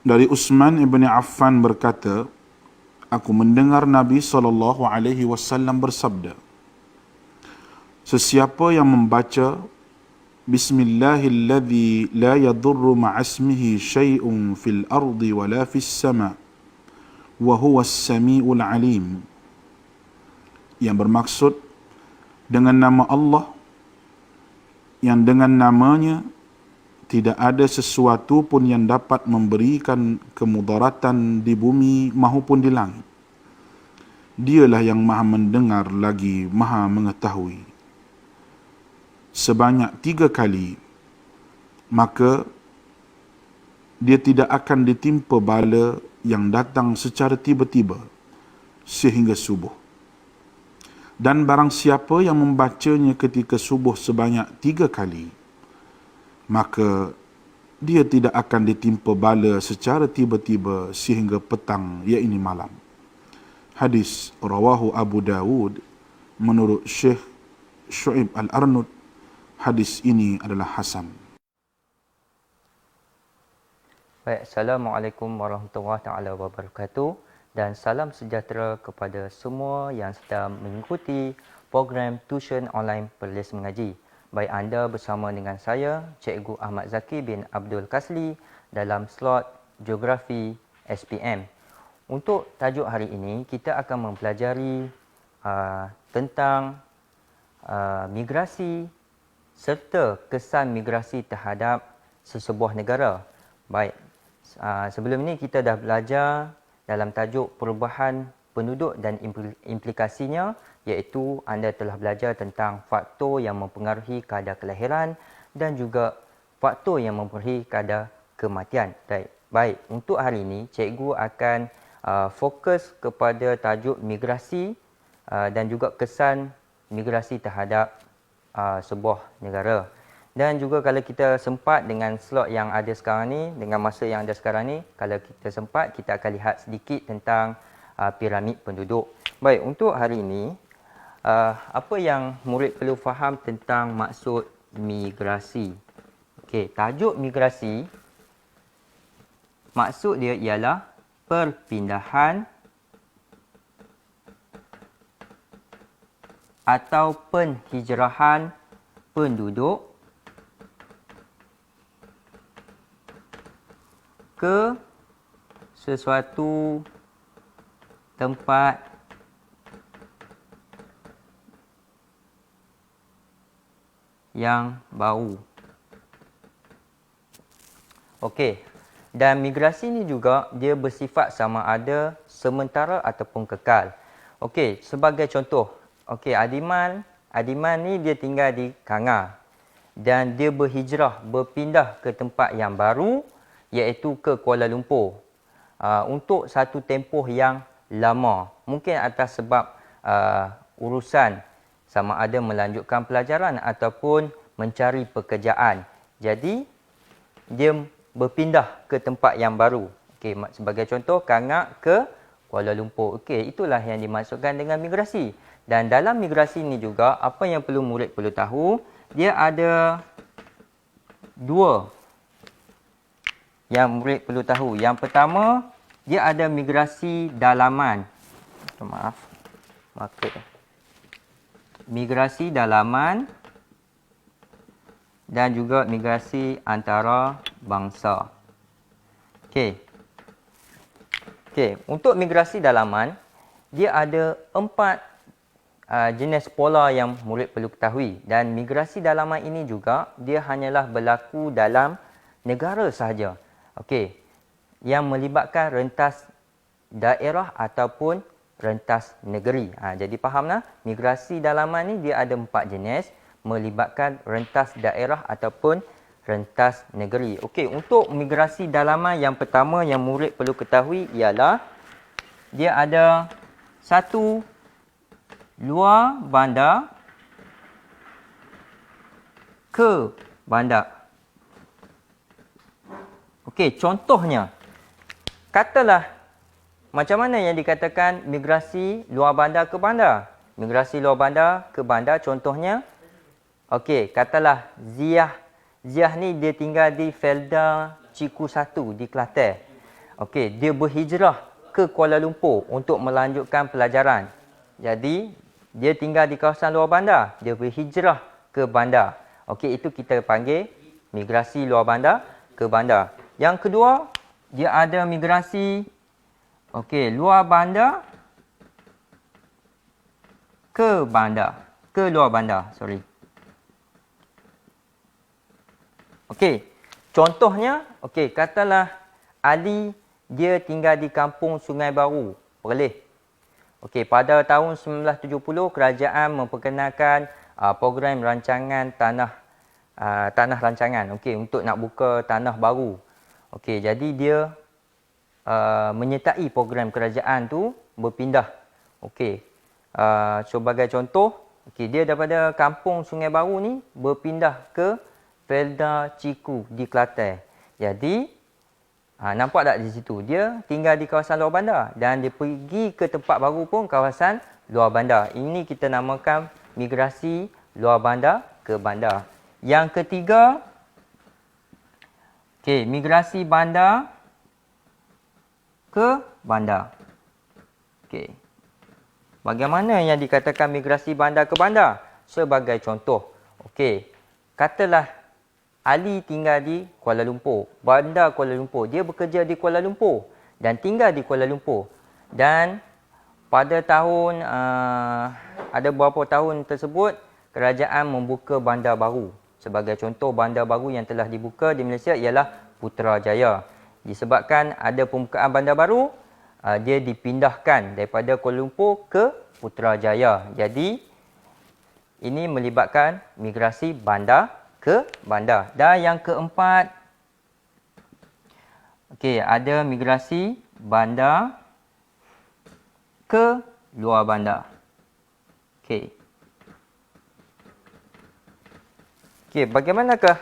Dari Utsman ibn Affan berkata, aku mendengar Nabi SAW bersabda, sesiapa yang membaca Bismillahilladzi la yadurru ma'asmihi syai'un fil ardi wala fis sama' wa huwas sami'ul alim, yang bermaksud dengan nama Allah yang dengan namanya tidak ada sesuatu pun yang dapat memberikan kemudaratan di bumi maupun di langit. Dialah yang maha mendengar lagi maha mengetahui. Sebanyak 3 kali, maka dia tidak akan ditimpa bala yang datang secara tiba-tiba sehingga subuh. Dan barang siapa yang membacanya ketika subuh sebanyak 3 kali, maka dia tidak akan ditimpa bala secara tiba-tiba sehingga petang, iaitu malam. Hadis rawahu Abu Dawud menurut Syekh Syu'ib Al-Arnud. Hadis ini adalah hasan. Baik, Assalamualaikum warahmatullahi taala wabarakatuh dan salam sejahtera kepada semua yang sedang mengikuti program tuition online Perlis Mengaji. Baik anda bersama dengan saya, Cikgu Ahmad Zaki bin Abdul Kasli dalam slot Geografi SPM. Untuk tajuk hari ini, kita akan mempelajari tentang migrasi serta kesan migrasi terhadap sesebuah negara. Baik, sebelum ini kita dah belajar dalam tajuk perubahan penduduk dan implikasinya, iaitu anda telah belajar tentang faktor yang mempengaruhi kadar kelahiran dan juga faktor yang mempengaruhi kadar kematian. Baik, untuk hari ini cikgu akan fokus kepada tajuk migrasi dan juga kesan migrasi terhadap sebuah negara. Dan juga kalau kita sempat dengan slot yang ada sekarang ni, dengan masa yang ada sekarang ni, kalau kita sempat, kita akan lihat sedikit tentang piramid penduduk. Baik, untuk hari ini, apa yang murid perlu faham tentang maksud migrasi? Okey, tajuk migrasi, maksud dia ialah perpindahan atau penhijrahan penduduk ke sesuatu tempat yang baru. Okey, dan migrasi ni juga dia bersifat sama ada sementara ataupun kekal. Okey, sebagai contoh, okey, Adiman ni dia tinggal di Kangar dan dia berpindah ke tempat yang baru, iaitu ke Kuala Lumpur untuk satu tempoh yang lama. Mungkin atas sebab urusan sama ada melanjutkan pelajaran ataupun mencari pekerjaan. Jadi dia berpindah ke tempat yang baru. Okey, sebagai contoh Kangar ke Kuala Lumpur. Okey, itulah yang dimaksudkan dengan migrasi. Dan dalam migrasi ini juga, apa yang murid perlu tahu, dia ada 2 yang murid perlu tahu. Yang pertama, dia ada migrasi dalaman. Migrasi dalaman dan juga migrasi antara bangsa. Okey, untuk migrasi dalaman, dia ada 4 jenis pola yang murid perlu ketahui, dan migrasi dalaman ini juga dia hanyalah berlaku dalam negara sahaja. Okey, yang melibatkan rentas daerah ataupun rentas negeri. Jadi fahamlah, migrasi dalaman ni dia ada 4 jenis, melibatkan rentas daerah ataupun rentas negeri. Okey, untuk migrasi dalaman yang pertama yang murid perlu ketahui ialah dia ada 1, luar bandar ke bandar. Okey, contohnya, katalah macam mana yang dikatakan migrasi luar bandar ke bandar? Migrasi luar bandar ke bandar contohnya, okey, katalah Ziah ni dia tinggal di Felda Ciku 1 di Kelantan. Okey, dia berhijrah ke Kuala Lumpur untuk melanjutkan pelajaran. Jadi, dia tinggal di kawasan luar bandar. Dia berhijrah ke bandar. Okey, itu kita panggil migrasi luar bandar ke bandar. Yang kedua, dia ada migrasi luar bandar ke bandar. Ke luar bandar, sorry. Okey, contohnya, katalah Ali dia tinggal di kampung Sungai Baru, Perlis. Okey, pada tahun 1970 kerajaan memperkenalkan program rancangan tanah rancangan untuk nak buka tanah baru. Okey, jadi dia menyertai program kerajaan tu berpindah. Okey. Sebagai contoh, dia daripada kampung Sungai Baru ni berpindah ke Felda Ciku di Kelantan. Jadi nampak tak di situ? Dia tinggal di kawasan luar bandar dan dia pergi ke tempat baru pun kawasan luar bandar. Ini kita namakan migrasi luar bandar ke bandar. Yang ketiga, migrasi bandar ke bandar. Bagaimana yang dikatakan migrasi bandar ke bandar? Sebagai contoh, katalah Ali tinggal di Kuala Lumpur, bandar Kuala Lumpur. Dia bekerja di Kuala Lumpur dan tinggal di Kuala Lumpur. Dan pada tahun, ada beberapa tahun tersebut, kerajaan membuka bandar baru. Sebagai contoh, bandar baru yang telah dibuka di Malaysia ialah Putrajaya. Disebabkan ada pembukaan bandar baru, dia dipindahkan daripada Kuala Lumpur ke Putrajaya. Jadi, ini melibatkan migrasi bandar ke bandar. Dan yang keempat, ada migrasi bandar ke luar bandar. Bagaimanakah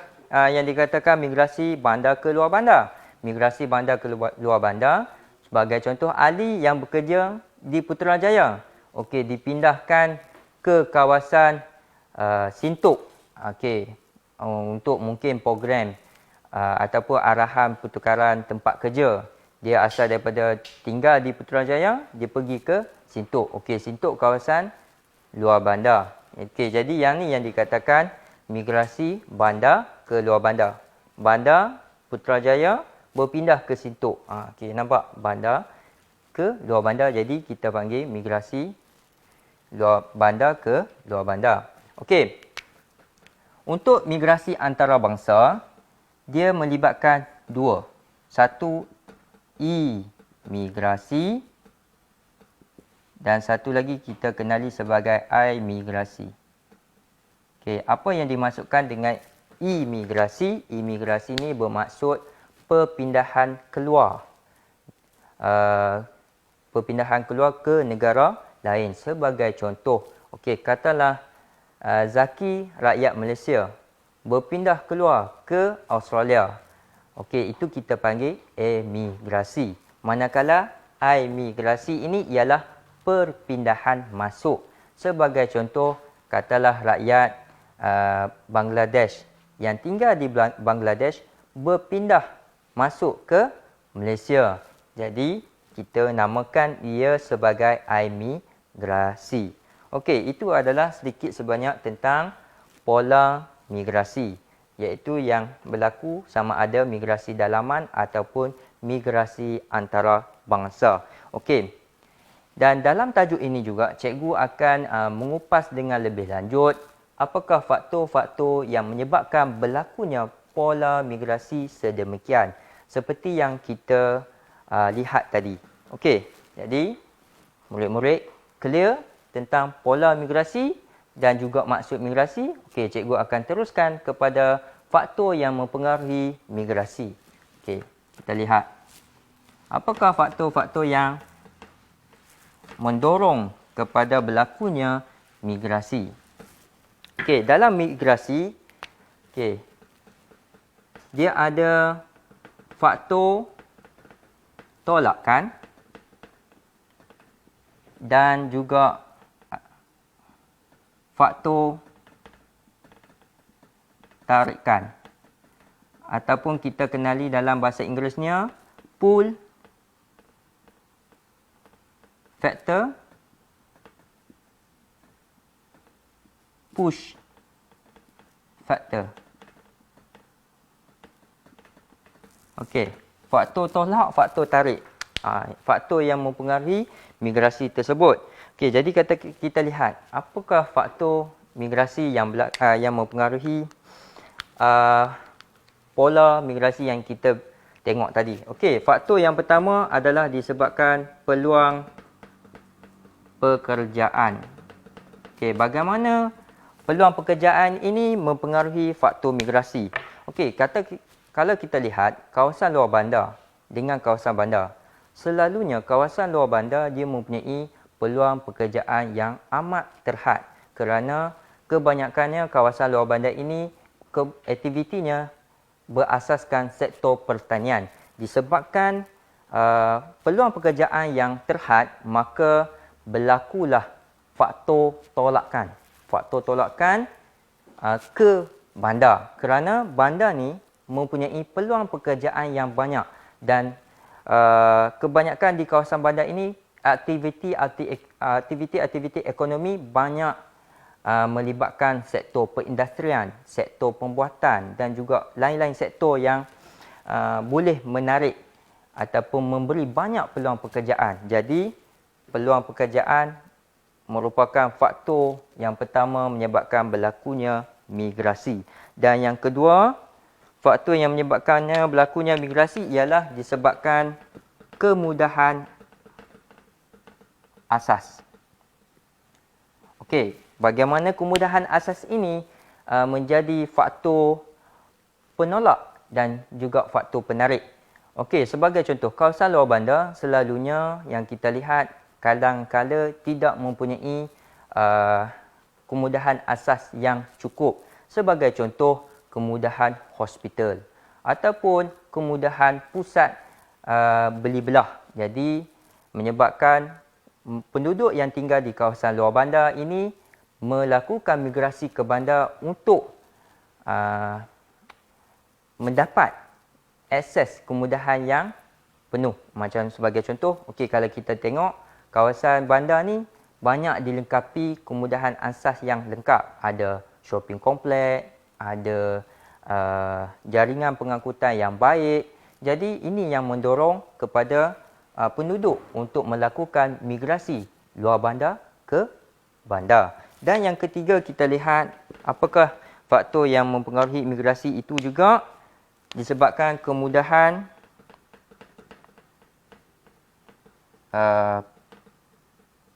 yang dikatakan migrasi bandar ke luar bandar? Migrasi bandar ke luar bandar, sebagai contoh Ali yang bekerja di Putrajaya, dipindahkan ke kawasan Sintok. Untuk mungkin program ataupun arahan pertukaran tempat kerja. Dia asal daripada tinggal di Putrajaya, dia pergi ke Sintok. Sintok kawasan luar bandar. Jadi yang ni yang dikatakan migrasi bandar ke luar bandar. Bandar Putrajaya berpindah ke Sintok. Nampak? Bandar ke luar bandar. Jadi kita panggil migrasi luar bandar ke luar bandar. Untuk migrasi antarabangsa, dia melibatkan dua. Satu, imigrasi dan satu lagi kita kenali sebagai imigrasi. Apa yang dimaksudkan dengan imigrasi? Imigrasi ni bermaksud perpindahan keluar. Perpindahan keluar ke negara lain. Sebagai contoh, katalah Zaki rakyat Malaysia berpindah keluar ke Australia. Itu kita panggil emigrasi. Manakala imigrasi ini ialah perpindahan masuk. Sebagai contoh, katalah rakyat Bangladesh yang tinggal di Bangladesh berpindah masuk ke Malaysia. Jadi, kita namakan ia sebagai imigrasi. Itu adalah sedikit sebanyak tentang pola migrasi, iaitu yang berlaku sama ada migrasi dalaman ataupun migrasi antarabangsa. Dan dalam tajuk ini juga, cikgu akan mengupas dengan lebih lanjut apakah faktor-faktor yang menyebabkan berlakunya pola migrasi sedemikian, seperti yang kita lihat tadi. Jadi murid-murid clear tentang pola migrasi dan juga maksud migrasi. Cikgu akan teruskan kepada faktor yang mempengaruhi migrasi. Kita lihat. Apakah faktor-faktor yang mendorong kepada berlakunya migrasi? Dalam migrasi, dia ada faktor tolakan dan juga faktor tarikan, ataupun kita kenali dalam bahasa Inggerisnya pull faktor push factor. Okey, faktor tolak, faktor tarik. Faktor yang mempengaruhi migrasi tersebut. Okey, jadi kita lihat apakah faktor migrasi yang mempengaruhi pola migrasi yang kita tengok tadi. Okey, faktor yang pertama adalah disebabkan peluang pekerjaan. Okey, bagaimana peluang pekerjaan ini mempengaruhi faktor migrasi? Okey, kalau kita lihat kawasan luar bandar dengan kawasan bandar, selalunya kawasan luar bandar dia mempunyai peluang pekerjaan yang amat terhad kerana kebanyakannya kawasan luar bandar ini aktivitinya berasaskan sektor pertanian. Disebabkan peluang pekerjaan yang terhad, maka berlakulah faktor tolakan. Faktor tolakan ke bandar kerana bandar ni mempunyai peluang pekerjaan yang banyak dan kebanyakan di kawasan bandar ini aktiviti ekonomi banyak melibatkan sektor perindustrian, sektor pembuatan dan juga lain-lain sektor yang boleh menarik ataupun memberi banyak peluang pekerjaan. Jadi peluang pekerjaan merupakan faktor yang pertama menyebabkan berlakunya migrasi. Dan yang kedua, faktor yang menyebabkannya berlakunya migrasi ialah disebabkan kemudahan asas. Okey, bagaimana kemudahan asas ini menjadi faktor penolak dan juga faktor penarik. Okey, sebagai contoh, kawasan luar bandar selalunya yang kita lihat kadang-kala tidak mempunyai kemudahan asas yang cukup. Sebagai contoh, kemudahan hospital ataupun kemudahan pusat beli belah. Jadi menyebabkan penduduk yang tinggal di kawasan luar bandar ini melakukan migrasi ke bandar untuk mendapat akses kemudahan yang penuh. Macam sebagai contoh, okey, kalau kita tengok kawasan bandar ni banyak dilengkapi kemudahan asas yang lengkap. Ada shopping kompleks, ada jaringan pengangkutan yang baik. Jadi ini yang mendorong kepada penduduk untuk melakukan migrasi luar bandar ke bandar. Dan yang ketiga, kita lihat apakah faktor yang mempengaruhi migrasi itu juga disebabkan kemudahan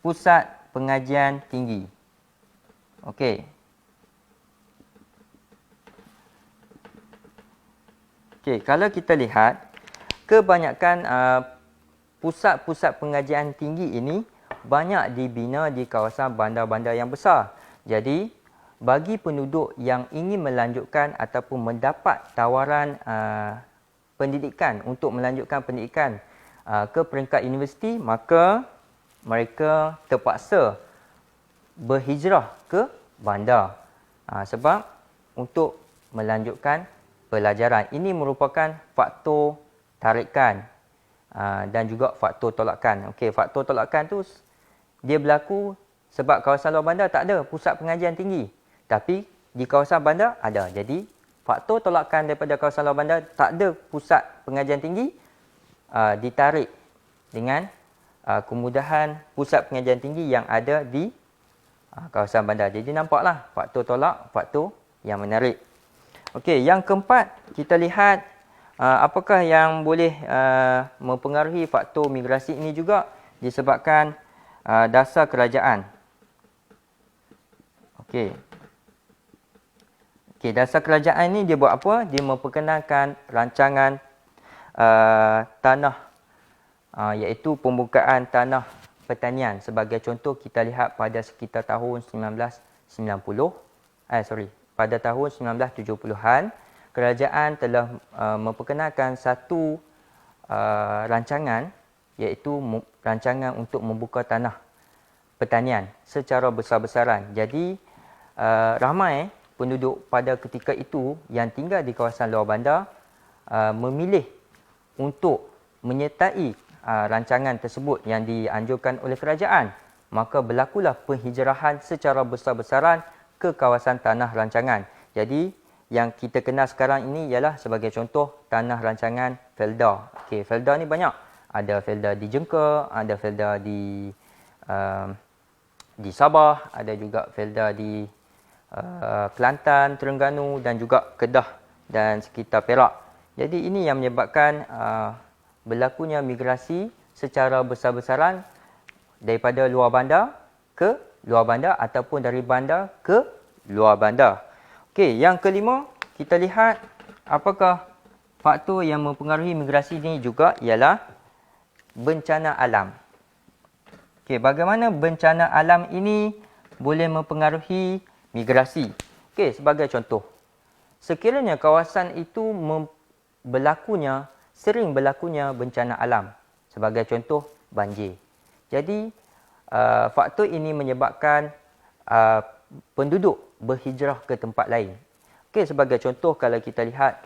pusat pengajian tinggi. Okey. Okey, kalau kita lihat kebanyakan pusat-pusat pengajian tinggi ini banyak dibina di kawasan bandar-bandar yang besar. Jadi, bagi penduduk yang ingin melanjutkan ataupun mendapat tawaran pendidikan untuk melanjutkan pendidikan ke peringkat universiti, maka mereka terpaksa berhijrah ke bandar sebab untuk melanjutkan pelajaran. Ini merupakan faktor tarikan dan juga faktor tolakan. Okey, faktor tolakan tu dia berlaku sebab kawasan luar bandar tak ada pusat pengajian tinggi. Tapi di kawasan bandar ada. Jadi faktor tolakan daripada kawasan luar bandar tak ada pusat pengajian tinggi ditarik dengan kemudahan pusat pengajian tinggi yang ada di kawasan bandar. Jadi nampaklah faktor tolak, faktor yang menarik. Okey, yang keempat, kita lihat apakah yang boleh mempengaruhi faktor migrasi ini juga disebabkan dasar kerajaan. Okey. Okey, dasar kerajaan ini dia buat apa? Dia memperkenalkan rancangan tanah iaitu pembukaan tanah pertanian. Sebagai contoh, kita lihat pada sekitar tahun 1970, pada tahun 1970-an, kerajaan telah memperkenalkan satu rancangan iaitu rancangan untuk membuka tanah pertanian secara besar-besaran. Jadi ramai penduduk pada ketika itu yang tinggal di kawasan luar bandar memilih untuk menyertai rancangan tersebut yang dianjurkan oleh kerajaan, maka berlakulah penghijrahan secara besar-besaran ke kawasan tanah rancangan. Jadi yang kita kenal sekarang ini ialah sebagai contoh tanah rancangan felda. Okey, felda ni banyak. Ada felda di Jengker, ada felda di Sabah, ada juga felda di Kelantan, Terengganu dan juga Kedah dan sekitar Perak. Jadi ini yang menyebabkan berlakunya migrasi secara besar-besaran daripada luar bandar ke luar bandar ataupun dari bandar ke luar bandar. Okey, yang kelima, kita lihat apakah faktor yang mempengaruhi migrasi ini juga ialah bencana alam. Okey, bagaimana bencana alam ini boleh mempengaruhi migrasi? Okey, sebagai contoh, sekiranya kawasan itu sering berlakunya bencana alam. Sebagai contoh, banjir. Jadi, faktor ini menyebabkan penduduk berhijrah ke tempat lain. Okey, sebagai contoh, kalau kita lihat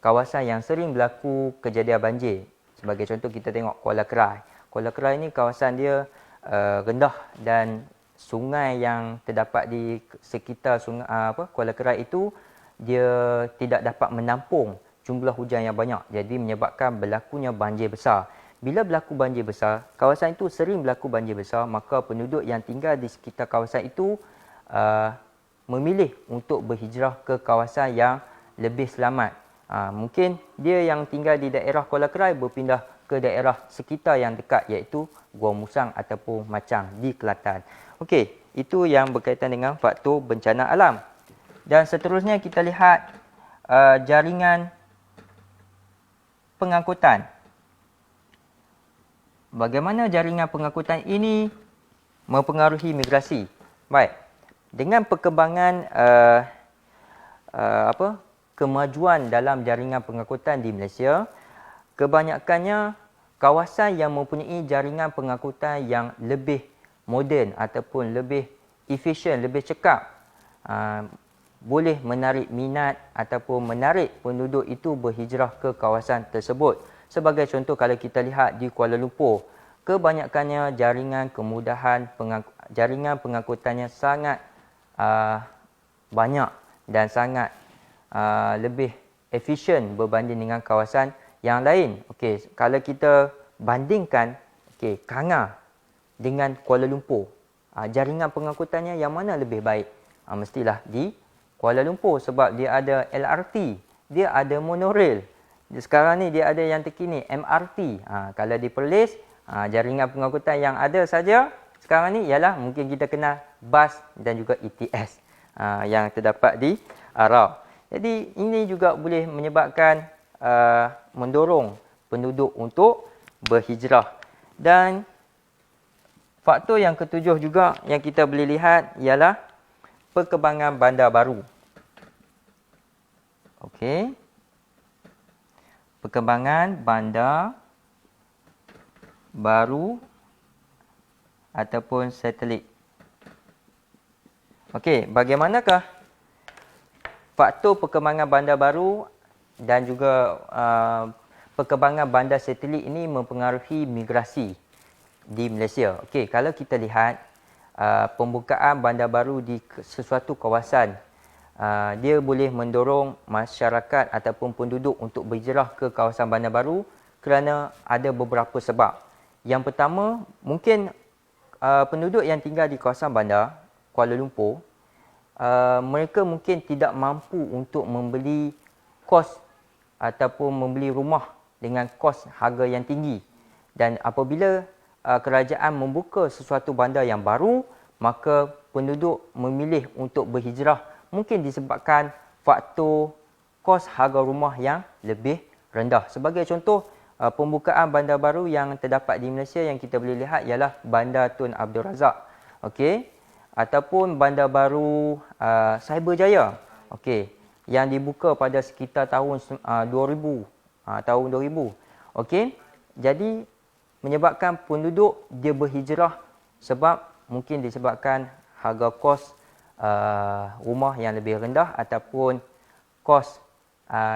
kawasan yang sering berlaku kejadian banjir. Sebagai contoh, kita tengok Kuala Krai. Kuala Krai ini kawasan dia rendah dan sungai yang terdapat di sekitar sungai Kuala Krai itu dia tidak dapat menampung jumlah hujan yang banyak. Jadi menyebabkan berlakunya banjir besar. Bila berlaku banjir besar, kawasan itu sering berlaku banjir besar, maka penduduk yang tinggal di sekitar kawasan itu memilih untuk berhijrah ke kawasan yang lebih selamat. Mungkin dia yang tinggal di daerah Kuala Krai berpindah ke daerah sekitar yang dekat, iaitu Gua Musang ataupun Macang di Kelantan. Okey, itu yang berkaitan dengan faktor bencana alam. Dan seterusnya kita lihat jaringan pengangkutan. Bagaimana jaringan pengangkutan ini mempengaruhi migrasi? Baik, dengan perkembangan kemajuan dalam jaringan pengangkutan di Malaysia, kebanyakannya kawasan yang mempunyai jaringan pengangkutan yang lebih moden ataupun lebih efisien, lebih cekap, boleh menarik minat ataupun menarik penduduk itu berhijrah ke kawasan tersebut. Sebagai contoh, kalau kita lihat di Kuala Lumpur, kebanyakannya jaringan pengangkutannya sangat banyak dan sangat lebih efisien berbanding dengan kawasan yang lain. Okey, kalau kita bandingkan Kanga dengan Kuala Lumpur, jaringan pengangkutannya yang mana lebih baik? Mestilah di Kuala Lumpur sebab dia ada LRT, dia ada monorail. Sekarang ni dia ada yang terkini, MRT. Kalau di Perlis, jaringan pengangkutan yang ada saja sekarang ni ialah mungkin kita kenal bas dan juga ETS yang terdapat di Arau. Jadi ini juga boleh menyebabkan mendorong penduduk untuk berhijrah. Dan faktor yang ketujuh juga yang kita boleh lihat ialah perkembangan bandar baru. Okey. Perkembangan bandar baru ataupun satelit. Okey, bagaimanakah faktor perkembangan bandar baru dan juga perkembangan bandar satelit ini mempengaruhi migrasi di Malaysia? Okey, kalau kita lihat pembukaan bandar baru di sesuatu kawasan, dia boleh mendorong masyarakat ataupun penduduk untuk berhijrah ke kawasan bandar baru kerana ada beberapa sebab. Yang pertama, mungkin penduduk yang tinggal di kawasan bandar Kuala Lumpur, mereka mungkin tidak mampu untuk membeli kos ataupun membeli rumah dengan kos harga yang tinggi. Dan apabila kerajaan membuka sesuatu bandar yang baru, maka penduduk memilih untuk berhijrah mungkin disebabkan faktor kos harga rumah yang lebih rendah. Sebagai contoh, pembukaan bandar baru yang terdapat di Malaysia yang kita boleh lihat ialah Bandar Tun Abdul Razak. Okey, ataupun bandar baru Cyberjaya. Okey, yang dibuka pada sekitar tahun 2000, tahun 2000. Okey, jadi menyebabkan penduduk dia berhijrah sebab mungkin disebabkan harga kos rumah yang lebih rendah ataupun kos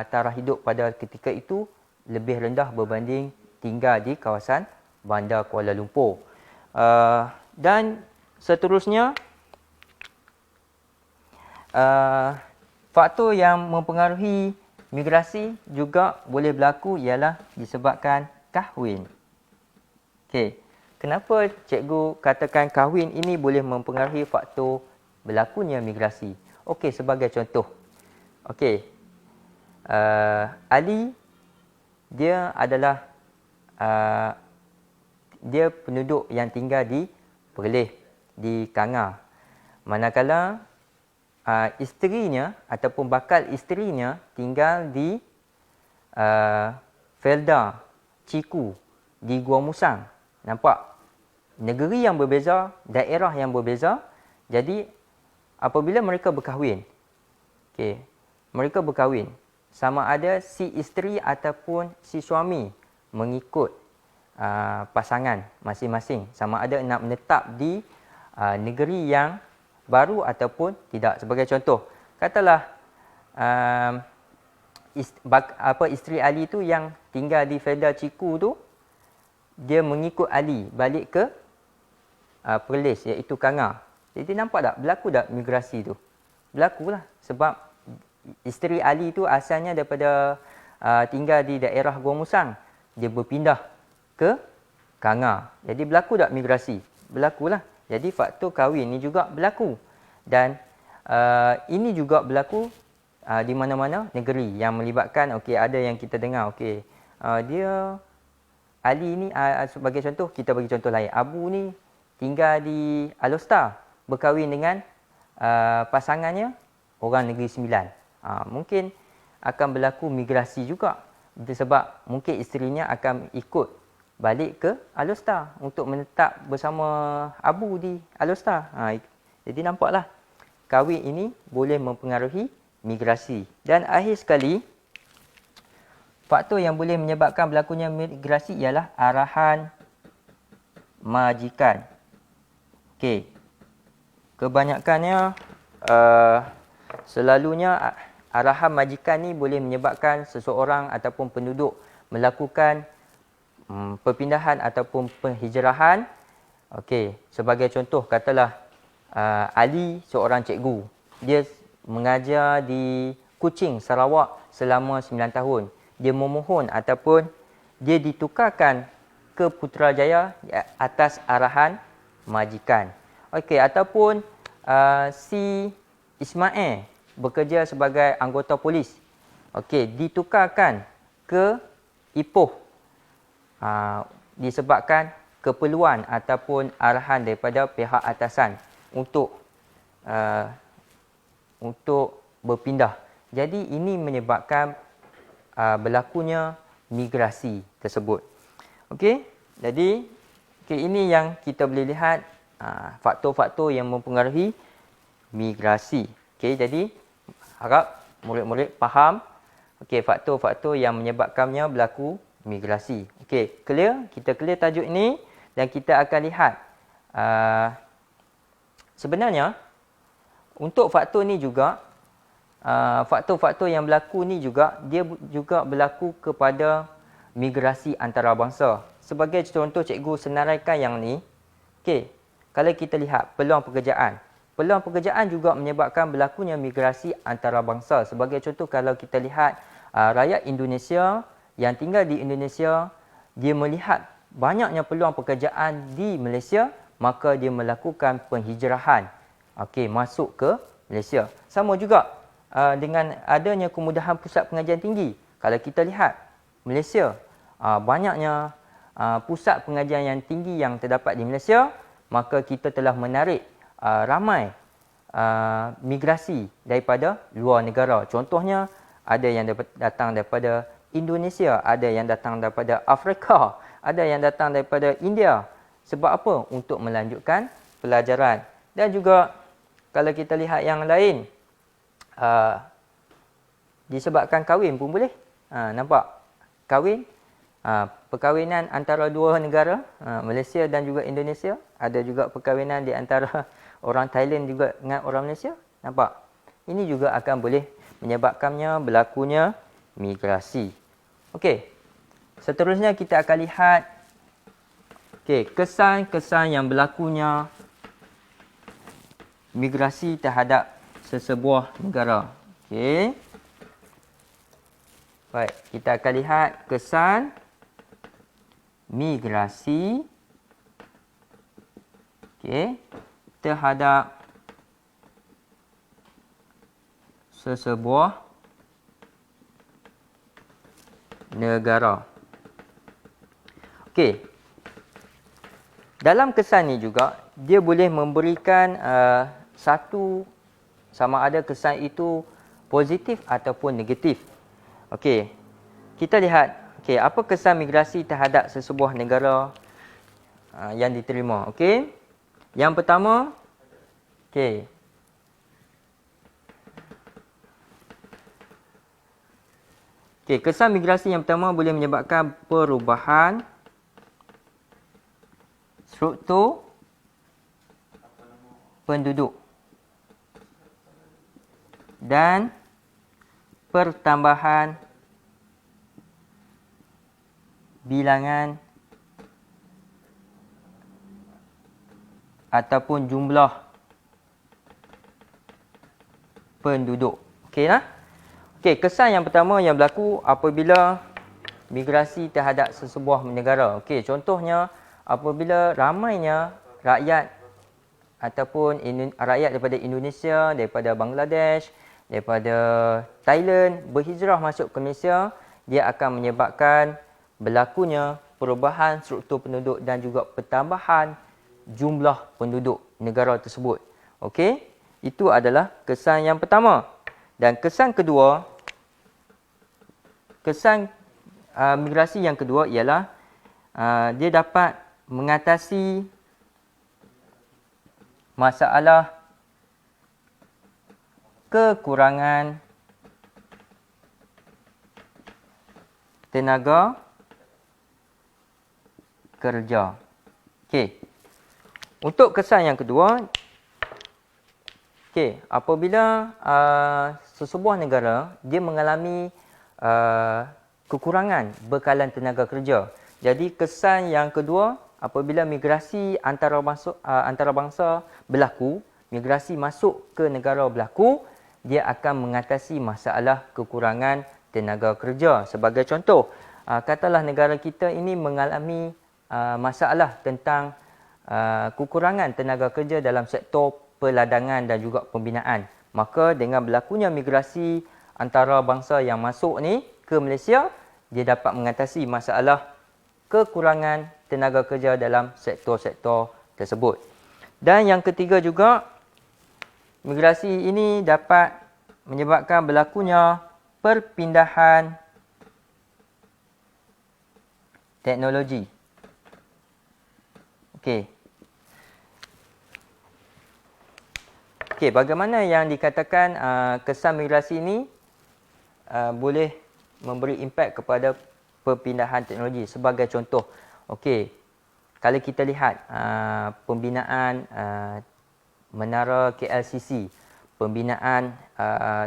taraf hidup pada ketika itu lebih rendah berbanding tinggal di kawasan Bandar Kuala Lumpur. Dan seterusnya, faktor yang mempengaruhi migrasi juga boleh berlaku ialah disebabkan kahwin. Okey, kenapa cikgu katakan kahwin ini boleh mempengaruhi faktor berlakunya migrasi? Okey, sebagai contoh. Okey, Ali dia adalah dia penduduk yang tinggal di Perlis, di Kangar. Manakala isterinya ataupun bakal isterinya tinggal di Felda, Ciku, di Gua Musang. Nampak? Negeri yang berbeza, daerah yang berbeza. Jadi apabila mereka berkahwin, okey, mereka berkahwin, sama ada si isteri ataupun si suami mengikut pasangan masing-masing, sama ada nak menetap di negeri yang baru ataupun tidak. Sebagai contoh, katalah isteri Ali tu yang tinggal di Felda Ciku tu, dia mengikut Ali balik ke Perlis, iaitu Kangar. Jadi nampak tak berlaku tak migrasi tu? Berlakulah, sebab isteri Ali tu asalnya daripada tinggal di daerah Gua Musang, dia berpindah ke Kangar. Jadi berlaku tak migrasi? Berlakulah. Jadi faktor kahwin ni juga berlaku. Dan ini juga berlaku di mana-mana negeri yang melibatkan, okey, ada yang kita dengar, okey, dia Ali ni sebagai contoh, kita bagi contoh lain. Abu ni tinggal di Alostar, berkahwin dengan pasangannya orang Negeri Sembilan. Mungkin akan berlaku migrasi juga. Sebab mungkin isterinya akan ikut balik ke Alostar untuk menetap bersama Abu di Alostar. Jadi nampaklah kahwin ini boleh mempengaruhi migrasi. Dan akhir sekali, faktor yang boleh menyebabkan berlakunya migrasi ialah arahan majikan. Okey. Kebanyakannya selalunya arahan majikan ni boleh menyebabkan seseorang ataupun penduduk melakukan perpindahan ataupun penghijrahan. Okey, sebagai contoh, katalah Ali seorang cikgu. Dia mengajar di Kuching, Sarawak selama 9 tahun. Dia memohon ataupun dia ditukarkan ke Putrajaya atas arahan majikan. Okey, ataupun si Ismail bekerja sebagai anggota polis. Okey, ditukarkan ke Ipoh disebabkan keperluan ataupun arahan daripada pihak atasan untuk berpindah. Jadi ini menyebabkan berlakunya migrasi tersebut. Okey, jadi ini yang kita boleh lihat faktor-faktor yang mempengaruhi migrasi. Okey, jadi harap murid-murid faham faktor-faktor yang menyebabkannya berlaku migrasi. Okey, clear? Kita clear tajuk ini dan kita akan lihat sebenarnya untuk faktor ni juga faktor-faktor yang berlaku ni juga dia juga berlaku kepada migrasi antarabangsa. Sebagai contoh, cikgu senaraikan yang ni. Okey, kalau kita lihat peluang pekerjaan. Peluang pekerjaan juga menyebabkan berlakunya migrasi antarabangsa. Sebagai contoh, kalau kita lihat rakyat Indonesia yang tinggal di Indonesia, dia melihat banyaknya peluang pekerjaan di Malaysia, maka dia melakukan penghijrahan. Okey, masuk ke Malaysia. Sama juga dengan adanya kemudahan pusat pengajian tinggi. Kalau kita lihat Malaysia, banyaknya pusat pengajian yang tinggi yang terdapat di Malaysia, maka kita telah menarik ramai migrasi daripada luar negara. Contohnya, ada yang datang daripada Indonesia, ada yang datang daripada Afrika, ada yang datang daripada India. Sebab apa? Untuk melanjutkan pelajaran. Dan juga kalau kita lihat yang lain, disebabkan kahwin pun boleh. Nampak? Kahwin, perkahwinan antara dua negara, Malaysia dan juga Indonesia. Ada juga perkahwinan di antara orang Thailand juga dengan orang Malaysia. Nampak? Ini juga akan boleh menyebabkannya berlakunya migrasi. Okey. Seterusnya kita akan lihat kesan-kesan yang berlakunya migrasi terhadap sesebuah negara. Baik, kita akan lihat kesan migrasi terhadap sesebuah negara. Dalam kesan ni juga dia boleh memberikan satu, sama ada kesan itu positif ataupun negatif. Kita lihat apa kesan migrasi terhadap sesebuah negara yang diterima. Yang pertama, kesan migrasi yang pertama boleh menyebabkan perubahan struktur penduduk dan pertambahan bilangan ataupun jumlah penduduk. Kesan yang pertama yang berlaku apabila migrasi terhadap sesebuah negara. Contohnya apabila ramainya rakyat ataupun rakyat daripada Indonesia, daripada Bangladesh, daripada Thailand berhijrah masuk ke Malaysia, dia akan menyebabkan berlakunya perubahan struktur penduduk dan juga pertambahan jumlah penduduk negara tersebut. Itu adalah kesan yang pertama. Dan kesan kedua, kesan migrasi yang kedua ialah dia dapat mengatasi masalah kekurangan tenaga kerja. Untuk kesan yang kedua, apabila sesebuah negara dia mengalami kekurangan bekalan tenaga kerja. Jadi kesan yang kedua, apabila migrasi antarabangsa berlaku, migrasi masuk ke negara berlaku, dia akan mengatasi masalah kekurangan tenaga kerja. Sebagai contoh, katalah negara kita ini mengalami masalah tentang kekurangan tenaga kerja dalam sektor peladangan dan juga pembinaan. Maka dengan berlakunya migrasi antarabangsa yang masuk ni ke Malaysia, dia dapat mengatasi masalah kekurangan tenaga kerja dalam sektor-sektor tersebut. Dan yang ketiga juga, migrasi ini dapat menyebabkan berlakunya perpindahan teknologi. Bagaimana yang dikatakan kesan migrasi ini boleh memberi impak kepada perpindahan teknologi. Sebagai contoh, kalau kita lihat pembinaan menara KLCC, pembinaan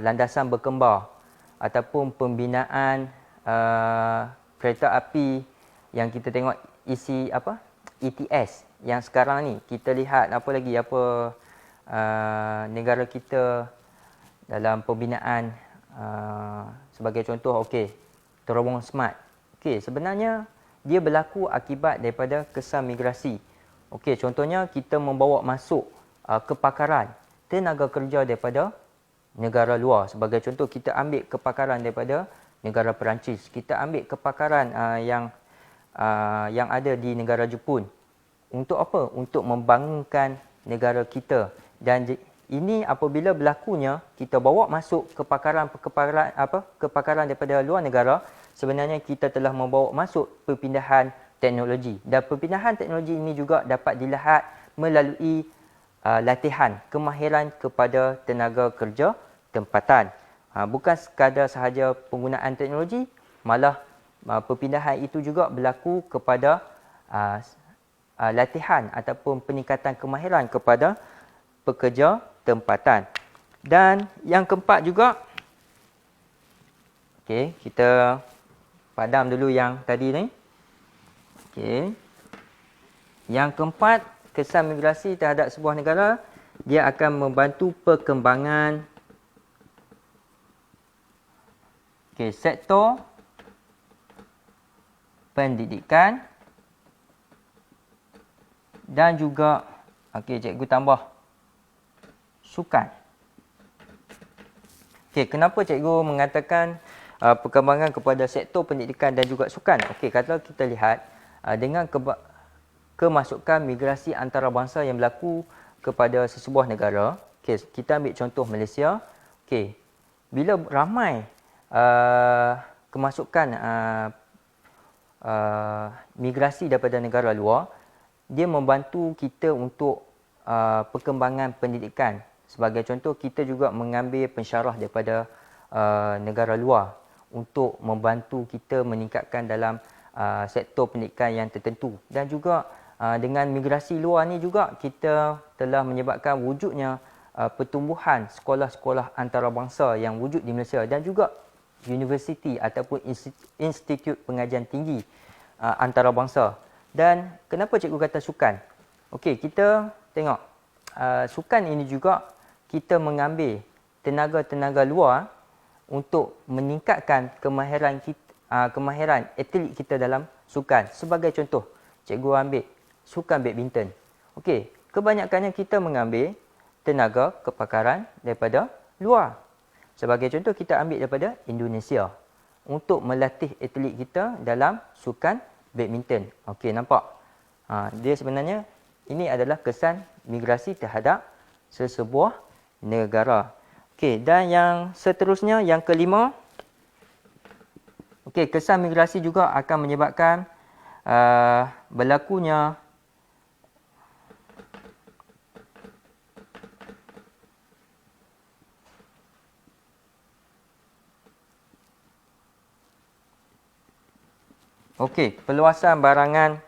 landasan berkembar ataupun pembinaan kereta api yang kita tengok isi ETS yang sekarang ni, kita lihat negara kita dalam pembinaan sebagai contoh terowongan smart. Sebenarnya dia berlaku akibat daripada kesan migrasi. Contohnya kita membawa masuk kepakaran tenaga kerja daripada negara luar. Sebagai contoh, kita ambil kepakaran daripada negara Perancis, kita ambil kepakaran yang ada di negara Jepun. Untuk apa? Untuk membangunkan negara kita. Dan ini apabila berlakunya kita bawa masuk kepakaran daripada luar negara, sebenarnya kita telah membawa masuk perpindahan teknologi. Dan perpindahan teknologi ini juga dapat dilihat melalui latihan kemahiran kepada tenaga kerja tempatan. Bukan sekadar sahaja penggunaan teknologi, malah perpindahan itu juga berlaku kepada latihan ataupun peningkatan kemahiran kepada pekerja tempatan. Dan yang keempat juga, kita Padam dulu yang tadi ni. Okey. Yang keempat, kesan migrasi terhadap sebuah negara, dia akan membantu perkembangan sektor pendidikan dan juga cikgu tambah sukan. Kenapa cikgu mengatakan perkembangan kepada sektor pendidikan dan juga sukan? Kalau kita lihat dengan kemasukan migrasi antarabangsa yang berlaku kepada sesebuah negara, kita ambil contoh Malaysia. Bila ramai kemasukan migrasi daripada negara luar, dia membantu kita untuk perkembangan pendidikan. Sebagai contoh, kita juga mengambil pensyarah daripada negara luar untuk membantu kita meningkatkan dalam sektor pendidikan yang tertentu. Dan juga dengan migrasi luar ni juga kita telah menyebabkan wujudnya pertumbuhan sekolah-sekolah antarabangsa yang wujud di Malaysia dan juga universiti ataupun institut pengajian tinggi antarabangsa. Dan kenapa cikgu kata sukan? Kita tengok sukan ini juga kita mengambil tenaga-tenaga luar untuk meningkatkan kemahiran atlet kita dalam sukan. Sebagai contoh, cikgu ambil sukan badminton. Kebanyakannya kita mengambil tenaga kepakaran daripada luar. Sebagai contoh, kita ambil daripada Indonesia untuk melatih atlet kita dalam sukan badminton. Nampak? Dia sebenarnya ini adalah kesan migrasi terhadap sesebuah negara. Dan yang seterusnya, yang kelima, kesan migrasi juga akan menyebabkan berlakunya perluasan barangan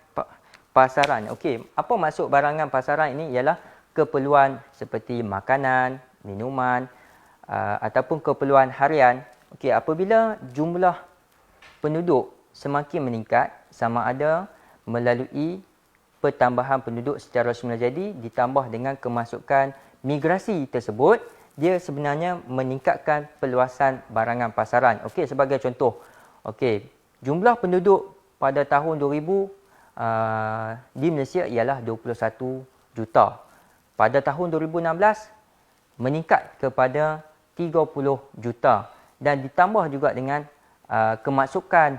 pasaran. Apa maksud barangan pasaran ini? Ialah keperluan seperti makanan, minuman ataupun keperluan harian. Apabila jumlah penduduk semakin meningkat, sama ada melalui pertambahan penduduk secara semula jadi ditambah dengan kemasukan migrasi tersebut, dia sebenarnya meningkatkan perluasan barangan pasaran. Sebagai contoh, jumlah penduduk pada tahun 2000 di Malaysia ialah 21 juta. Pada tahun 2016 meningkat kepada 30 juta dan ditambah juga dengan kemasukan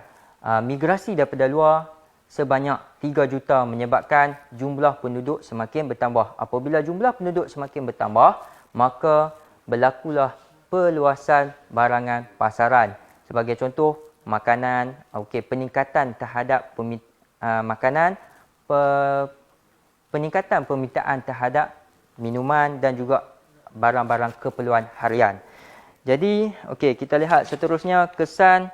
migrasi daripada luar sebanyak 3 juta menyebabkan jumlah penduduk semakin bertambah. Apabila jumlah penduduk semakin bertambah, maka berlakulah perluasan barangan pasaran. Sebagai contoh, makanan, peningkatan terhadap makanan, peningkatan permintaan terhadap minuman dan juga barang-barang keperluan harian. Jadi, kita lihat seterusnya kesan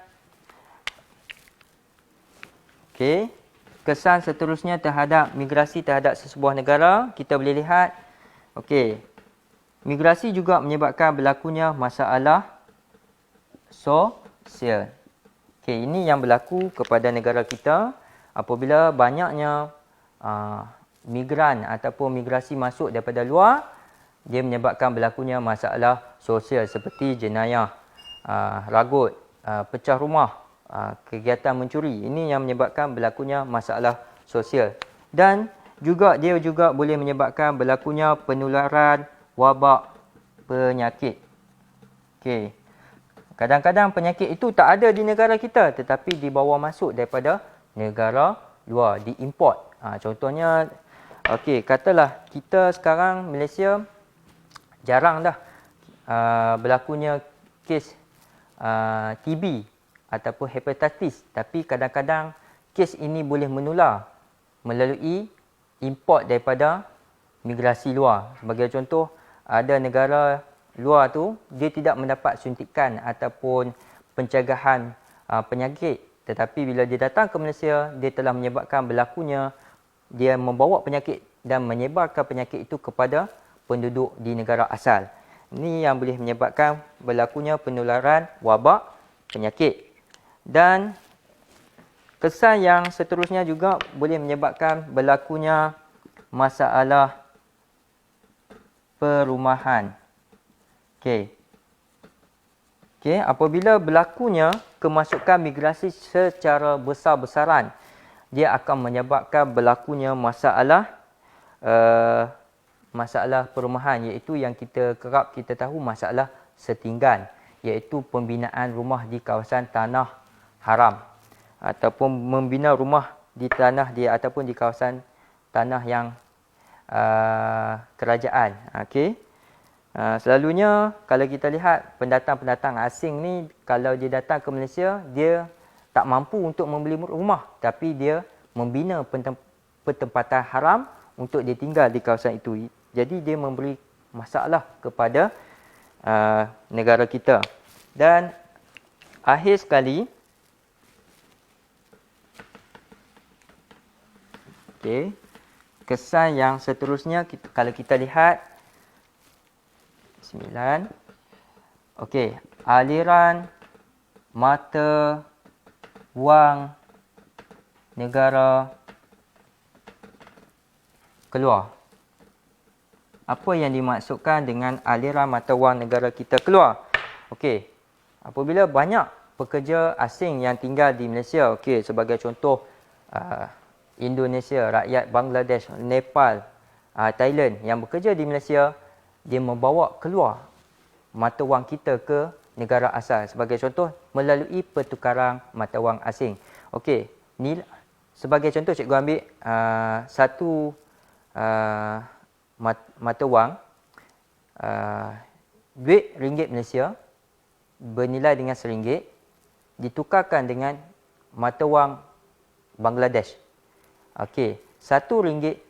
kesan seterusnya terhadap migrasi terhadap sesebuah negara. Kita boleh lihat, migrasi juga menyebabkan berlakunya masalah sosial. Ini yang berlaku kepada negara kita apabila banyaknya migran ataupun migrasi masuk daripada luar, dia menyebabkan berlakunya masalah sosial seperti jenayah, ragut, pecah rumah, kegiatan mencuri. Ini yang menyebabkan berlakunya masalah sosial. Dan juga dia juga boleh menyebabkan berlakunya penularan wabak penyakit. Kadang-kadang penyakit itu tak ada di negara kita tetapi dibawa masuk daripada negara luar, diimport. Contohnya, katalah kita sekarang Malaysia jarang dah berlakunya kes TB ataupun hepatitis, tapi kadang-kadang kes ini boleh menular melalui import daripada migrasi luar. Sebagai contoh, ada negara luar tu dia tidak mendapat suntikan ataupun pencegahan penyakit, tetapi bila dia datang ke Malaysia, dia telah menyebabkan berlakunya dia membawa penyakit dan menyebarkan penyakit itu kepada penduduk di negara asal. Ini yang boleh menyebabkan berlakunya penularan wabak penyakit. Dan kesan yang seterusnya juga boleh menyebabkan berlakunya masalah perumahan. Okey. Okey, apabila berlakunya kemasukan migrasi secara besar-besaran, dia akan menyebabkan berlakunya masalah perumahan, iaitu yang kita kerap kita tahu masalah setinggan, iaitu pembinaan rumah di kawasan tanah haram ataupun membina rumah di tanah dia ataupun di kawasan tanah yang kerajaan. Okey. Selalunya kalau kita lihat pendatang-pendatang asing ni, kalau dia datang ke Malaysia, dia tak mampu untuk membeli rumah, tapi dia membina pertempatan haram untuk dia tinggal di kawasan itu. Jadi dia memberi masalah kepada negara kita. Dan akhir sekali, okey, kesan yang seterusnya kalau kita lihat 9. Okey, aliran mata wang negara keluar. Apa yang dimaksudkan dengan aliran mata wang negara kita keluar? Okey, apabila banyak pekerja asing yang tinggal di Malaysia, okey, sebagai contoh Indonesia, rakyat Bangladesh, Nepal, Thailand yang bekerja di Malaysia, dia membawa keluar mata wang kita ke negara asal. Sebagai contoh, melalui pertukaran mata wang asing. Okey, ni sebagai contoh cikgu ambil satu mata wang duit ringgit Malaysia bernilai dengan RM1 ditukarkan dengan mata wang Bangladesh. Okey, RM1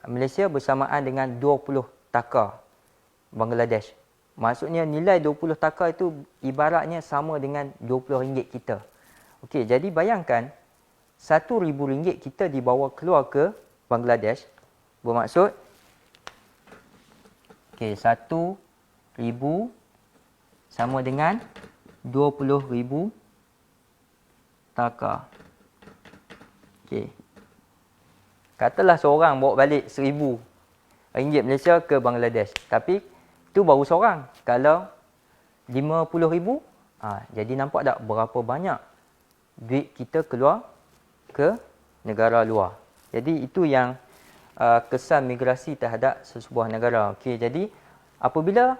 Malaysia bersamaan dengan 20 taka Bangladesh. Maksudnya nilai 20 taka itu ibaratnya sama dengan RM20 kita. Okey, jadi bayangkan RM1,000 kita dibawa keluar ke Bangladesh, bermaksud okey, 1,000 sama dengan 20,000 taka. Okey. Katalah seorang bawa balik RM1,000 Malaysia ke Bangladesh. Tapi itu baru seorang. Kalau 50,000, jadi nampak tak berapa banyak duit kita keluar ke negara luar. Jadi itu yang kesan migrasi terhadap sesebuah negara. Okey, jadi apabila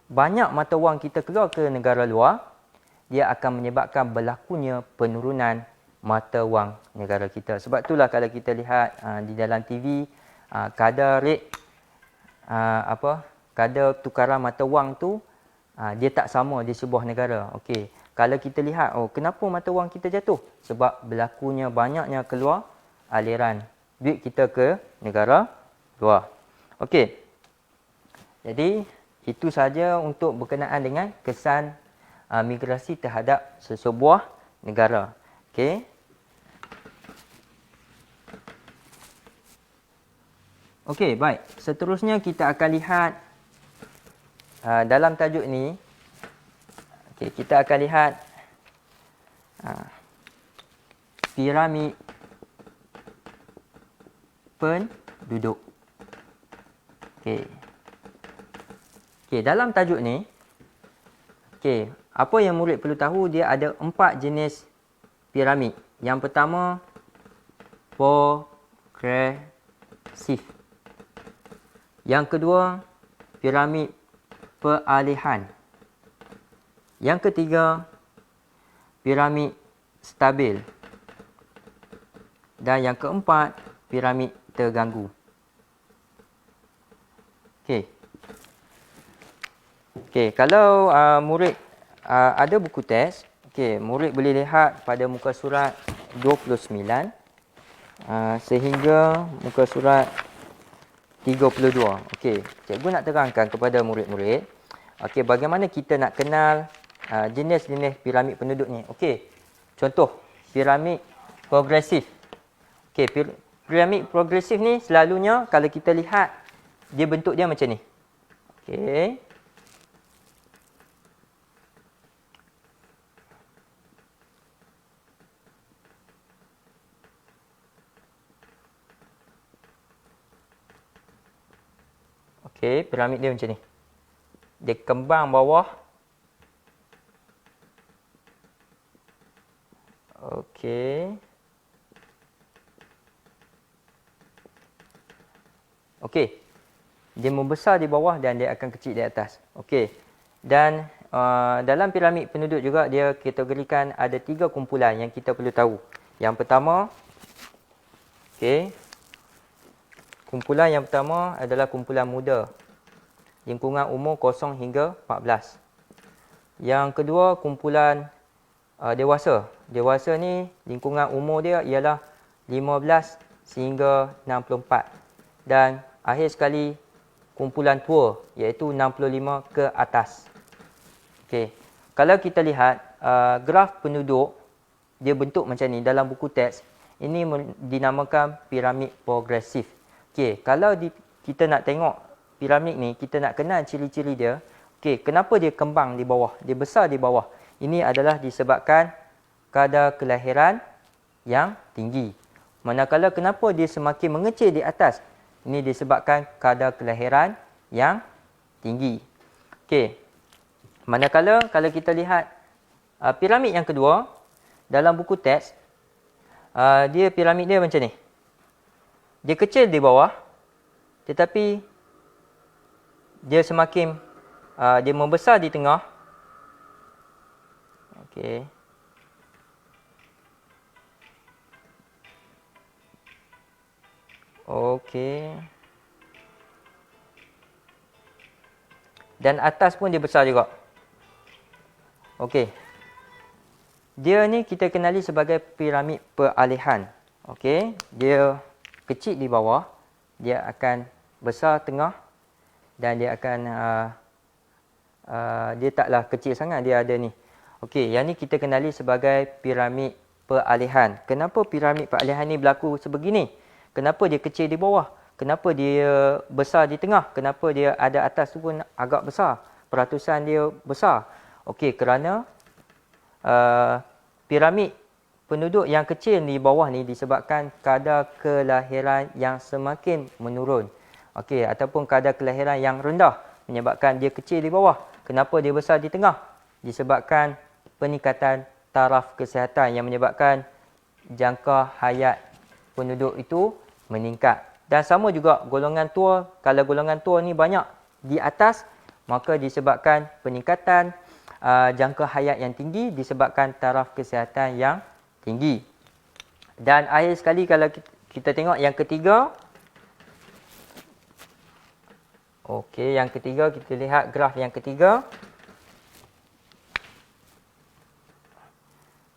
banyak mata wang kita keluar ke negara luar, dia akan menyebabkan berlakunya penurunan mata wang negara kita. Sebab itulah kalau kita lihat di dalam TV, kadar rate kadar tukaran mata wang tu dia tak sama di sebuah negara. Okey, kalau kita lihat, kenapa mata wang kita jatuh? Sebab berlakunya banyaknya keluar aliran duit kita ke negara luar. Okey. Jadi itu saja untuk berkenaan dengan kesan migrasi terhadap sesebuah negara. Okey. Okey, baik. Seterusnya kita akan lihat dalam tajuk ni. Okey, kita akan lihat piramid penduduk. Okey. Okey, dalam tajuk ni, okey, apa yang murid perlu tahu, dia ada 4 jenis piramid. Yang pertama, progresif. Yang kedua, piramid peralihan. Yang ketiga, piramid stabil. Dan yang keempat, piramid terganggu. Okey. Okey, kalau murid ada buku teks, okey, murid boleh lihat pada muka surat 29 sehingga muka surat 32. Okey, cikgu nak terangkan kepada murid-murid, okey, bagaimana kita nak kenal jenis-jenis piramid penduduk ni. Okey, contoh piramid progresif. Okey, piramid progresif ni selalunya kalau kita lihat, dia bentuk dia macam ni. Okey. Okey, piramid dia macam ni. Dia kembang bawah. Okey. Okey. Dia membesar di bawah dan dia akan kecil di atas. Okey. Dan dalam piramid penduduk juga dia kategorikan ada 3 kumpulan yang kita perlu tahu. Yang pertama, okey. Kumpulan yang pertama adalah kumpulan muda. Lingkungan umur 0 hingga 14. Yang kedua, kumpulan dewasa. Dewasa ni lingkungan umur dia ialah 15 sehingga 64. Dan akhir sekali kumpulan tua iaitu 65 ke atas. Okey. Kalau kita lihat graf penduduk dia bentuk macam ni dalam buku teks, ini dinamakan piramid progresif. Okey, kalau kita nak tengok piramid ni, kita nak kenal ciri-ciri dia. Okey, kenapa dia kembang di bawah? Dia besar di bawah. Ini adalah disebabkan kadar kelahiran yang tinggi. Manakala kenapa dia semakin mengecil di atas? Ini disebabkan kadar kelahiran yang tinggi. Okey. Manakala kalau kita lihat piramid yang kedua dalam buku teks, dia piramid dia macam ni. Dia kecil di bawah tetapi dia semakin dia membesar di tengah. Okey. Okey. Dan atas pun dia besar juga. Okey. Dia ni kita kenali sebagai piramid peralihan. Okey. Dia kecil di bawah, dia akan besar tengah dan dia akan dia taklah kecil sangat, dia ada ni. Okey, yang ni kita kenali sebagai piramid peralihan. Kenapa piramid peralihan ni berlaku sebegini? Kenapa dia kecil di bawah? Kenapa dia besar di tengah? Kenapa dia ada atas tu pun agak besar? Peratusan dia besar. Okey, kerana piramid penduduk yang kecil di bawah ni disebabkan kadar kelahiran yang semakin menurun. Okey, ataupun kadar kelahiran yang rendah menyebabkan dia kecil di bawah. Kenapa dia besar di tengah? Disebabkan peningkatan taraf kesihatan yang menyebabkan jangka hayat penduduk itu meningkat. Dan sama juga golongan tua, kalau golongan tua ni banyak di atas, maka disebabkan peningkatan jangka hayat yang tinggi disebabkan taraf kesihatan yang tinggi. Dan akhir sekali kalau kita tengok yang ketiga. Okey, yang ketiga kita lihat graf yang ketiga.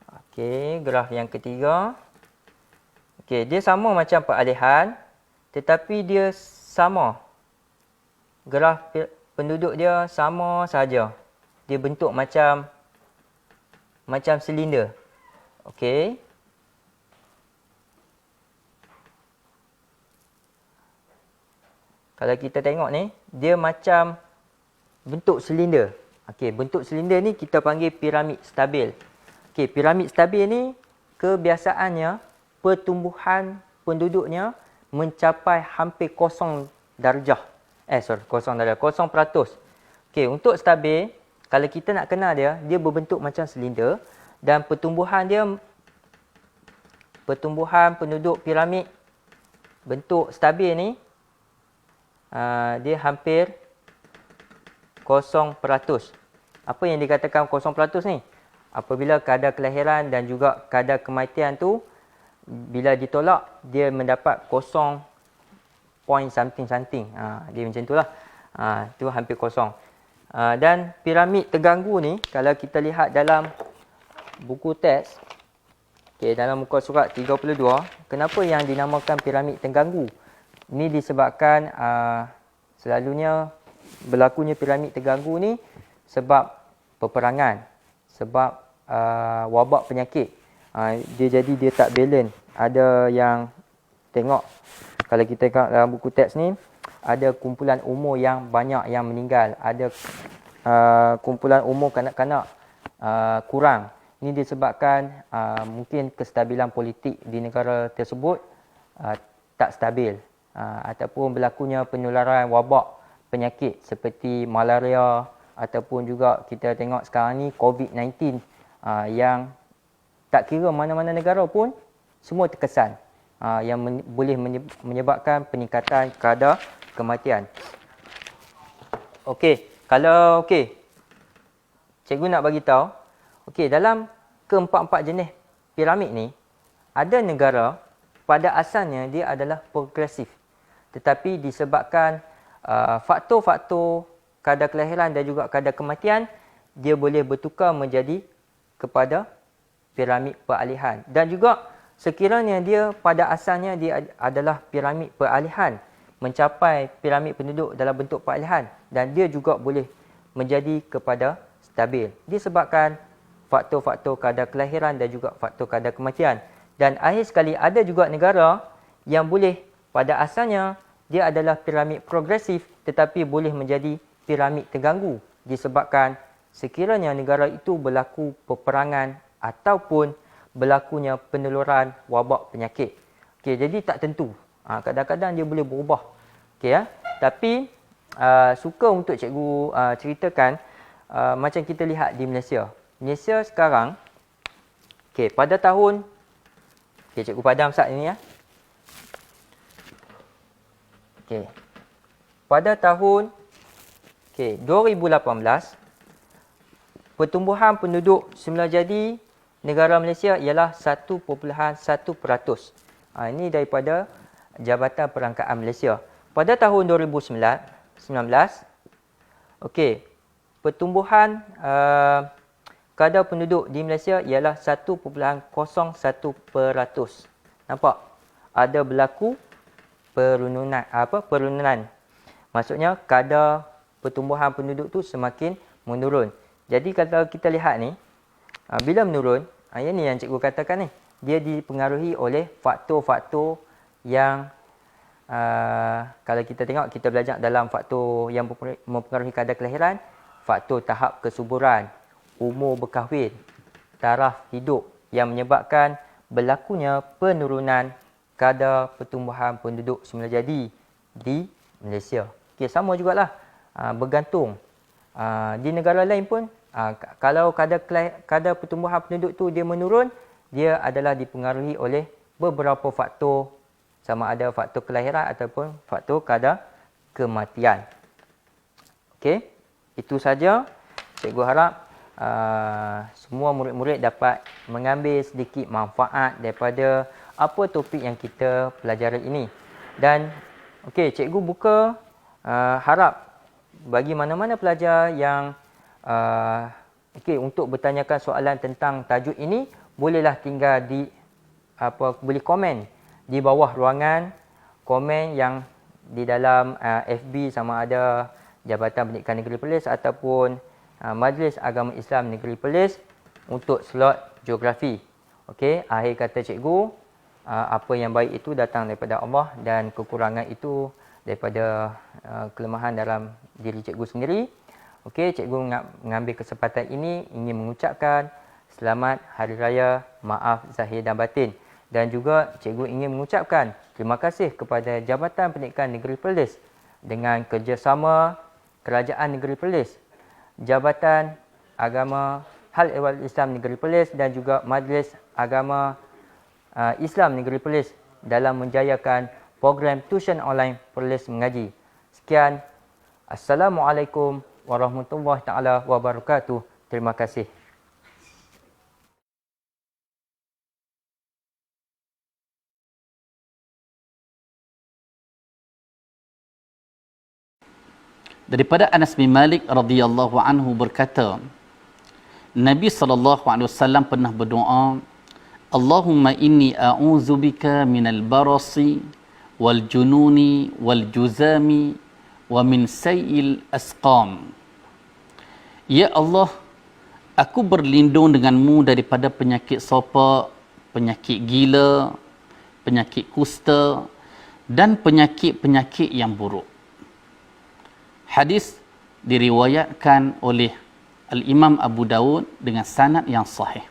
Okey, graf yang ketiga. Okey, dia sama macam peralihan tetapi dia sama. Graf penduduk dia sama saja. Dia bentuk macam silinder. Okey. Kalau kita tengok ni, dia macam bentuk silinder. Okey, bentuk silinder ni kita panggil piramid stabil. Okey, piramid stabil ni kebiasaannya pertumbuhan penduduknya mencapai hampir 0 darjah. 0 darjah, 0%. Okey, untuk stabil, kalau kita nak kenal dia, dia berbentuk macam silinder dan pertumbuhan penduduk piramid bentuk stabil ni dia hampir 0%. Apa yang dikatakan 0% ni? Apabila kadar kelahiran dan juga kadar kematian tu bila ditolak, dia mendapat 0 point something. Dia macam itulah. Tu hampir kosong. Dan piramid terganggu ni, kalau kita lihat dalam buku teks, dalam muka surat 32, kenapa yang dinamakan piramid terganggu? Ini disebabkan selalunya berlakunya piramid terganggu ni sebab peperangan, sebab wabak penyakit. Dia tak balance. Ada yang tengok, kalau kita tengok dalam buku teks ni, ada kumpulan umur yang banyak yang meninggal. Ada kumpulan umur kanak-kanak kurang. Ini disebabkan mungkin kestabilan politik di negara tersebut tak stabil. Ataupun berlakunya penularan wabak penyakit seperti malaria ataupun juga kita tengok sekarang ni COVID-19 yang tak kira mana-mana negara pun semua terkesan yang boleh menyebabkan peningkatan kadar kematian. Okey, kalau cikgu nak bagi tahu, dalam keempat-empat jenis piramid ni ada negara pada asalnya dia adalah progresif. Tetapi disebabkan faktor-faktor kadar kelahiran dan juga kadar kematian, dia boleh bertukar menjadi kepada piramid peralihan. Dan juga sekiranya dia pada asalnya dia adalah piramid peralihan, mencapai piramid penduduk dalam bentuk peralihan, dan dia juga boleh menjadi kepada stabil disebabkan faktor-faktor kadar kelahiran dan juga faktor kadar kematian. Dan akhir sekali ada juga negara yang boleh pada asalnya dia adalah piramid progresif tetapi boleh menjadi piramid terganggu disebabkan sekiranya negara itu berlaku peperangan ataupun berlakunya peneluran wabak penyakit. Jadi tak tentu. Kadang-kadang dia boleh berubah. Tapi suka untuk cikgu ceritakan macam kita lihat di Malaysia. Malaysia sekarang pada tahun cikgu padam saat ini ya. Pada tahun 2018 pertumbuhan penduduk semula jadi negara Malaysia ialah 1.1%. Ini daripada Jabatan Perangkaan Malaysia. Pada tahun 2019, pertumbuhan kadar penduduk di Malaysia ialah 1.01%. Nampak? Ada berlaku penurunan. Maksudnya kadar pertumbuhan penduduk tu semakin menurun. Jadi kalau kita lihat ni, bila menurun, ini yang cikgu katakan ni, dia dipengaruhi oleh faktor-faktor yang kalau kita tengok, kita belajar dalam faktor yang mempengaruhi kadar kelahiran, faktor tahap kesuburan, umur berkahwin, taraf hidup yang menyebabkan berlakunya penurunan kadar pertumbuhan penduduk semula jadi di Malaysia. Sama jugalah, bergantung. Di negara lain pun, kalau kadar pertumbuhan penduduk tu dia menurun, dia adalah dipengaruhi oleh beberapa faktor, sama ada faktor kelahiran ataupun faktor kadar kematian. Itu saja. Cikgu harap semua murid-murid dapat mengambil sedikit manfaat daripada apa topik yang kita pelajari ini. Dan cikgu buka harap bagi mana-mana pelajar yang untuk bertanyakan soalan tentang tajuk ini, bolehlah tinggal di boleh komen di bawah ruangan komen yang di dalam FB, sama ada Jabatan Pendidikan Negeri Perlis ataupun Majlis Agama Islam Negeri Perlis untuk slot geografi. Akhir kata cikgu, apa yang baik itu datang daripada Allah dan kekurangan itu daripada kelemahan dalam diri cikgu sendiri. Cikgu mengambil kesempatan ini ingin mengucapkan selamat Hari Raya Maaf Zahir dan Batin. Dan juga cikgu ingin mengucapkan terima kasih kepada Jabatan Pendidikan Negeri Perlis dengan kerjasama Kerajaan Negeri Perlis, Jabatan Agama Hal Ehwal Islam Negeri Perlis dan juga Majlis Agama Islam Negeri Perlis dalam menjayakan program tuition online Perlis Mengaji. Sekian. Assalamualaikum warahmatullahi taala wabarakatuh. Terima kasih. Daripada Anas bin Malik radhiyallahu anhu berkata, Nabi SAW pernah berdoa, Allahumma inni a'udzubika minal barasi wal jununi wal juzami wa min sayil asqam. Ya Allah, aku berlindung denganmu daripada penyakit sopak, penyakit gila, penyakit kusta dan penyakit-penyakit yang buruk. Hadis diriwayatkan oleh Al-Imam Abu Dawud dengan sanad yang sahih.